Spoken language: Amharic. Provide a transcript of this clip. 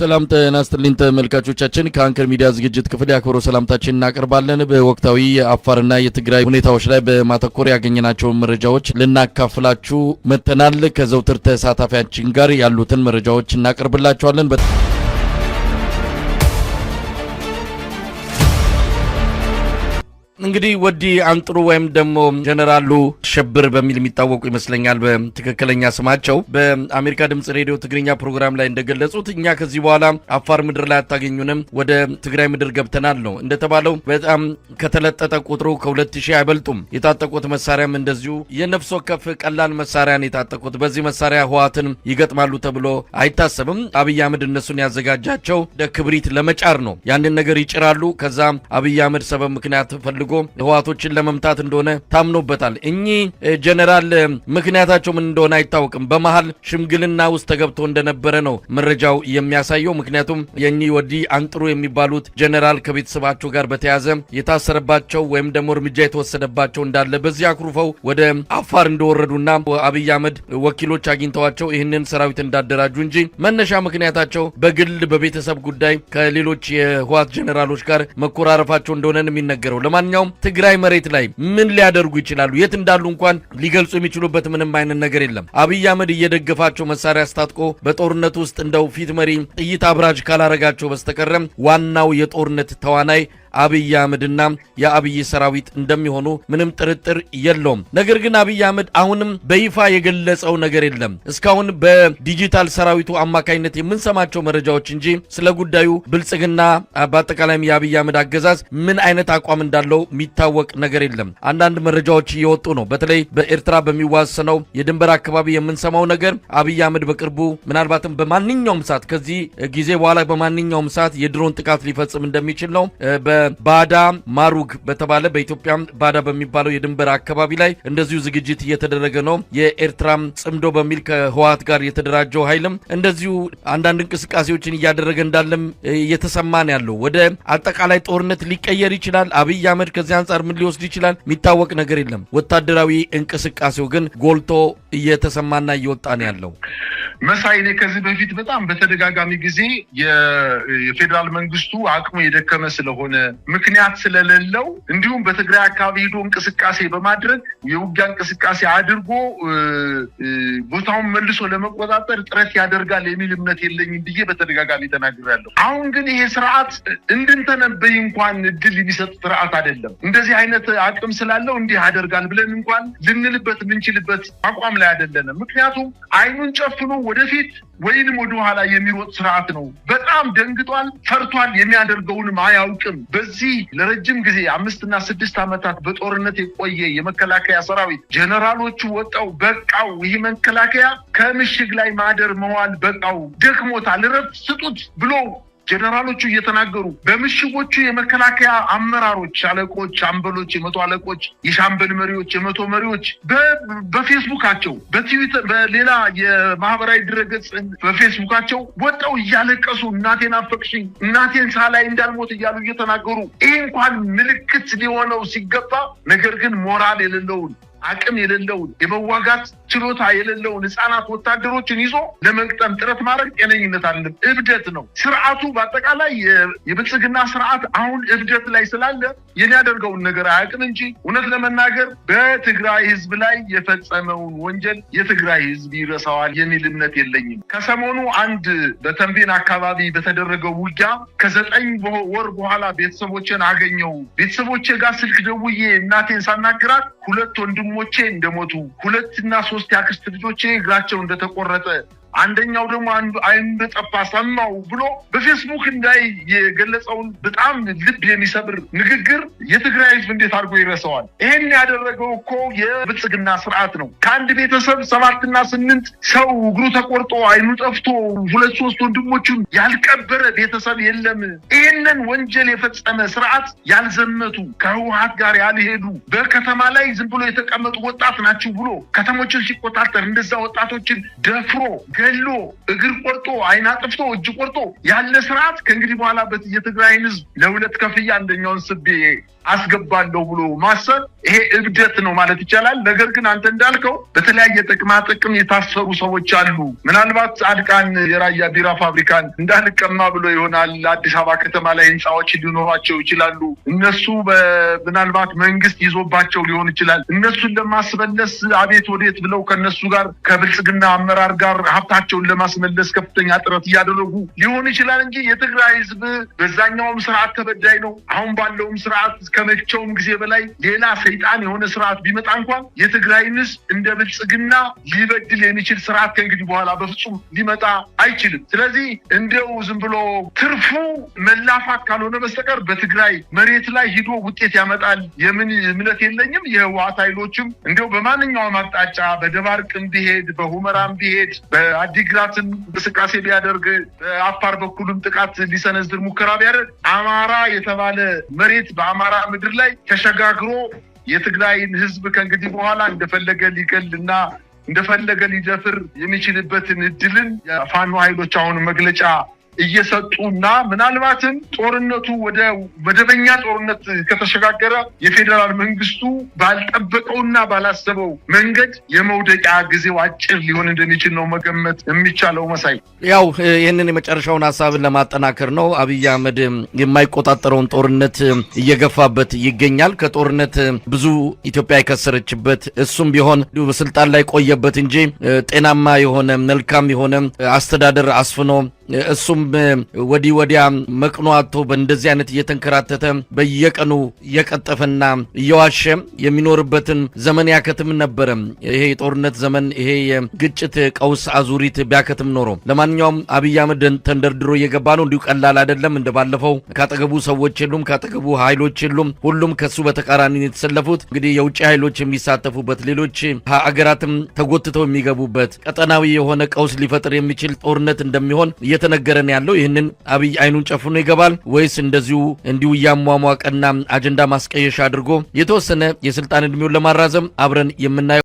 ሰላም ጤና ይስጥልኝ ተመልካቾቻችን ከአንከር ሚዲያ ዝግጅት ክፍል ያክብሮ ሰላምታችንን እናቀርባለን። በወቅታዊ የአፋርና የትግራይ ሁኔታዎች ላይ በማተኮር ያገኘናቸው መረጃዎች ልናካፍላችሁ መተናል። ከዘውትር ተሳታፊያችን ጋር ያሉትን መረጃዎች እናቀርብላችኋለን። እንግዲህ ወዲ አንጥሩ ወይም ደግሞ ጀነራሉ ሸብር በሚል የሚታወቁ ይመስለኛል በትክክለኛ ስማቸው በአሜሪካ ድምጽ ሬዲዮ ትግርኛ ፕሮግራም ላይ እንደገለጹት እኛ ከዚህ በኋላ አፋር ምድር ላይ አታገኙንም ወደ ትግራይ ምድር ገብተናል ነው እንደተባለው። በጣም ከተለጠጠ ቁጥሩ ከ2000 አይበልጡም። የታጠቁት መሳሪያም እንደዚሁ የነፍስ ወከፍ ቀላል መሳሪያን የታጠቁት። በዚህ መሳሪያ ህዋትን ይገጥማሉ ተብሎ አይታሰብም። አብይ አህመድ እነሱን ያዘጋጃቸው ለክብሪት ለመጫር ነው። ያንን ነገር ይጭራሉ። ከዛ አብይ አህመድ ሰበብ ምክንያት ፈልጎ ህዋቶችን ለመምታት እንደሆነ ታምኖበታል። እኚህ ጀነራል ምክንያታቸው ምን እንደሆነ አይታወቅም። በመሃል ሽምግልና ውስጥ ተገብቶ እንደነበረ ነው መረጃው የሚያሳየው። ምክንያቱም የኚህ ወዲ አንጥሩ የሚባሉት ጀነራል ከቤተሰባቸው ጋር በተያዘ የታሰረባቸው ወይም ደግሞ እርምጃ የተወሰደባቸው እንዳለ በዚህ አኩርፈው ወደ አፋር እንደወረዱና አብይ አህመድ ወኪሎች አግኝተዋቸው ይህንን ሰራዊት እንዳደራጁ እንጂ መነሻ ምክንያታቸው በግል በቤተሰብ ጉዳይ ከሌሎች የህዋት ጀነራሎች ጋር መኮራረፋቸው እንደሆነ ነው የሚነገረው። ለማንኛውም ትግራይ መሬት ላይ ምን ሊያደርጉ ይችላሉ? የት እንዳሉ እንኳን ሊገልጹ የሚችሉበት ምንም አይነት ነገር የለም። አብይ አህመድ እየደገፋቸው መሳሪያ አስታጥቆ በጦርነት ውስጥ እንደው ፊት መሪ ጥይት አብራጅ ካላረጋቸው በስተቀረም ዋናው የጦርነት ተዋናይ አብይ አህመድና የአብይ ሰራዊት እንደሚሆኑ ምንም ጥርጥር የለውም። ነገር ግን አብይ አህመድ አሁንም በይፋ የገለጸው ነገር የለም። እስካሁን በዲጂታል ሰራዊቱ አማካይነት የምንሰማቸው መረጃዎች እንጂ ስለ ጉዳዩ ብልጽግና በአጠቃላይም የአብይ አህመድ አገዛዝ ምን አይነት አቋም እንዳለው የሚታወቅ ነገር የለም። አንዳንድ መረጃዎች እየወጡ ነው። በተለይ በኤርትራ በሚዋሰነው የድንበር አካባቢ የምንሰማው ነገር አብይ አህመድ በቅርቡ ምናልባትም በማንኛውም ሰዓት ከዚህ ጊዜ በኋላ በማንኛውም ሰዓት የድሮን ጥቃት ሊፈጽም እንደሚችል ነው። ባዳ ማሩግ በተባለ በኢትዮጵያ ባዳ በሚባለው የድንበር አካባቢ ላይ እንደዚሁ ዝግጅት እየተደረገ ነው። የኤርትራም ጽምዶ በሚል ከህዋት ጋር የተደራጀው ኃይልም እንደዚሁ አንዳንድ እንቅስቃሴዎችን እያደረገ እንዳለም እየተሰማን ያለው ወደ አጠቃላይ ጦርነት ሊቀየር ይችላል። አብይ አህመድ ከዚህ አንጻር ምን ሊወስድ ይችላል የሚታወቅ ነገር የለም። ወታደራዊ እንቅስቃሴው ግን ጎልቶ እየተሰማና እየወጣ ነው ያለው። መሳይኔ ከዚህ በፊት በጣም በተደጋጋሚ ጊዜ የፌደራል መንግስቱ አቅሙ የደከመ ስለሆነ ምክንያት ስለሌለው እንዲሁም በትግራይ አካባቢ ሄዶ እንቅስቃሴ በማድረግ የውጊያ እንቅስቃሴ አድርጎ ቦታውን መልሶ ለመቆጣጠር ጥረት ያደርጋል የሚል እምነት የለኝም ብዬ በተደጋጋሚ ተናግሬያለሁ። አሁን ግን ይሄ ስርዓት እንድንተነበይ እንኳን እድል የሚሰጥ ስርዓት አይደለም። እንደዚህ አይነት አቅም ስላለው እንዲህ ያደርጋል ብለን እንኳን ልንልበት የምንችልበት አቋም ላይ አይደለንም። ምክንያቱም አይኑን ጨፍኖ ወደፊት ወይንም ወደ ኋላ የሚሮጥ ስርዓት ነው። በጣም ደንግጧል፣ ፈርቷል፣ የሚያደርገውንም አያውቅም። በዚህ ለረጅም ጊዜ 5 እና 6 ዓመታት በጦርነት የቆየ የመከላከያ ሰራዊት ጀነራሎቹ ወጣው በቃው፣ ይሄ መከላከያ ከምሽግ ላይ ማደር መዋል በቃው፣ ደክሞታል፣ ረፍት ስጡት ብሎ ጀነራሎቹ እየተናገሩ በምሽጎቹ የመከላከያ አመራሮች፣ አለቆች፣ አምበሎች፣ የመቶ አለቆች፣ የሻምበል መሪዎች፣ የመቶ መሪዎች በፌስቡካቸው፣ በትዊተር፣ በሌላ የማህበራዊ ድረገጽ በፌስቡካቸው ወጣው እያለቀሱ እናቴን አፈቅሽኝ፣ እናቴን ሳላይ እንዳልሞት እያሉ እየተናገሩ ይህ እንኳን ምልክት ሊሆነው ሲገባ ነገር ግን ሞራል የሌለውን አቅም የሌለውን የመዋጋት ችሎታ የሌለውን ህፃናት ወታደሮችን ይዞ ለመቅጠም ጥረት ማድረግ ጤነኝነት አይደለም፣ እብደት ነው። ስርዓቱ በአጠቃላይ የብልጽግና ስርዓት አሁን እብደት ላይ ስላለ የሚያደርገውን ነገር አያውቅም እንጂ እውነት ለመናገር በትግራይ ህዝብ ላይ የፈጸመውን ወንጀል የትግራይ ህዝብ ይረሳዋል የሚል እምነት የለኝም። ከሰሞኑ አንድ በተንቤን አካባቢ በተደረገው ውጊያ ከ9 ወር በኋላ ቤተሰቦቼን አገኘው። ቤተሰቦቼ ጋር ስልክ ደውዬ እናቴን ሳናግራት 2 ወንድሞቼ እንደሞቱ 2 እና 3 ያክስት ልጆቼ እግራቸው እንደተቆረጠ አንደኛው ደግሞ አይን እንደጠፋ ሰማው ብሎ በፌስቡክ ላይ የገለጸውን በጣም ልብ የሚሰብር ንግግር የትግራይ ህዝብ እንዴት አድርጎ ይረሳዋል? ይሄን ያደረገው እኮ የብልጽግና ስርዓት ነው። ከአንድ ቤተሰብ 7 እና 8 ሰው እግሩ ተቆርጦ አይኑ ጠፍቶ 2-3 ወንድሞቹን ያልቀበረ ቤተሰብ የለም። ይሄንን ወንጀል የፈጸመ ስርዓት ያልዘመቱ ከህወሓት ጋር ያልሄዱ በከተማ ላይ ዝም ብሎ የተቀመጡ ወጣት ናቸው ብሎ ከተሞችን ሲቆጣጠር እንደዛ ወጣቶችን ደፍሮ ገሎ እግር ቆርጦ አይና ጥፍቶ እጅ ቆርጦ ያለ ስርዓት ከእንግዲህ በኋላ የትግራይን ህዝብ ለሁለት ከፍያ አንደኛውን ስቤ አስገባለሁ ብሎ ማሰብ ይሄ እብደት ነው ማለት ይቻላል። ነገር ግን አንተ እንዳልከው በተለያየ ጥቅማ ጥቅም የታሰሩ ሰዎች አሉ። ምናልባት ጻድቃን የራያ ቢራ ፋብሪካን እንዳልቀማ ብሎ ይሆናል። አዲስ አበባ ከተማ ላይ ህንፃዎች ሊኖራቸው ይችላሉ። እነሱ ምናልባት መንግስት ይዞባቸው ሊሆን ይችላል። እነሱን ለማስመለስ አቤት ወዴት ብለው ከነሱ ጋር ከብልጽግና አመራር ጋር ሀብታቸውን ለማስመለስ ከፍተኛ ጥረት እያደረጉ ሊሆን ይችላል እንጂ የትግራይ ህዝብ በዛኛውም ስርዓት ተበዳይ ነው። አሁን ባለውም ስርዓት ከመቼውም ጊዜ በላይ ሌላ ሰይጣን የሆነ ስርዓት ቢመጣ እንኳን የትግራይን ህዝብ እንደ ብልጽግና ሊበድል የሚችል ስርዓት ከእንግዲህ በኋላ በፍጹም ሊመጣ አይችልም። ስለዚህ እንደው ዝም ብሎ ትርፉ መላፋት ካልሆነ በስተቀር በትግራይ መሬት ላይ ሂዶ ውጤት ያመጣል የምን እምነት የለኝም። የህወሓት ኃይሎችም እንደው በማንኛውም አቅጣጫ በደባርቅም ቢሄድ በሁመራም ቢሄድ በአዲግራትም እንቅስቃሴ ቢያደርግ በአፋር በኩልም ጥቃት ሊሰነዝር ሙከራ ቢያደርግ አማራ የተባለ መሬት በአማራ ምድር ላይ ተሸጋግሮ የትግራይን ህዝብ ከእንግዲህ በኋላ እንደፈለገ ሊገልና እንደፈለገ ሊደፍር የሚችልበትን እድልን የፋኖ ኃይሎች አሁን መግለጫ እየሰጡና ምናልባትም ጦርነቱ ወደ መደበኛ ጦርነት ከተሸጋገረ የፌዴራል መንግስቱ ባልጠበቀውና ባላሰበው መንገድ የመውደቂያ ጊዜው አጭር ሊሆን እንደሚችል ነው መገመት የሚቻለው። መሳይ ያው ይህንን የመጨረሻውን ሀሳብን ለማጠናከር ነው። አብይ አህመድ የማይቆጣጠረውን ጦርነት እየገፋበት ይገኛል። ከጦርነት ብዙ ኢትዮጵያ የከሰረችበት እሱም ቢሆን በስልጣን ላይ ቆየበት እንጂ ጤናማ የሆነ መልካም የሆነ አስተዳደር አስፍኖ እሱም ወዲህ ወዲያ መቅኖ አጥቶ በእንደዚህ አይነት እየተንከራተተ በየቀኑ እየቀጠፈና እየዋሸ የሚኖርበትን ዘመን ያከትም ነበረ። ይሄ የጦርነት ዘመን፣ ይሄ የግጭት ቀውስ አዙሪት ቢያከትም ኖሮ። ለማንኛውም አብይ አህመድ ተንደርድሮ እየገባ ነው። እንዲሁ ቀላል አይደለም። እንደባለፈው ካጠገቡ ሰዎች የሉም፣ ካጠገቡ ኃይሎች የሉም። ሁሉም ከሱ በተቃራኒ የተሰለፉት። እንግዲህ የውጭ ኃይሎች የሚሳተፉበት፣ ሌሎች ሀገራትም ተጎትተው የሚገቡበት ቀጠናዊ የሆነ ቀውስ ሊፈጥር የሚችል ጦርነት እንደሚሆን እየተነገረን ያለው። ይህንን አብይ አይኑን ጨፍኖ ይገባል ወይስ እንዲሁ እያሟሟቀና አጀንዳ ማስቀየሻ አድርጎ የተወሰነ የስልጣን እድሜውን ለማራዘም አብረን የምናየው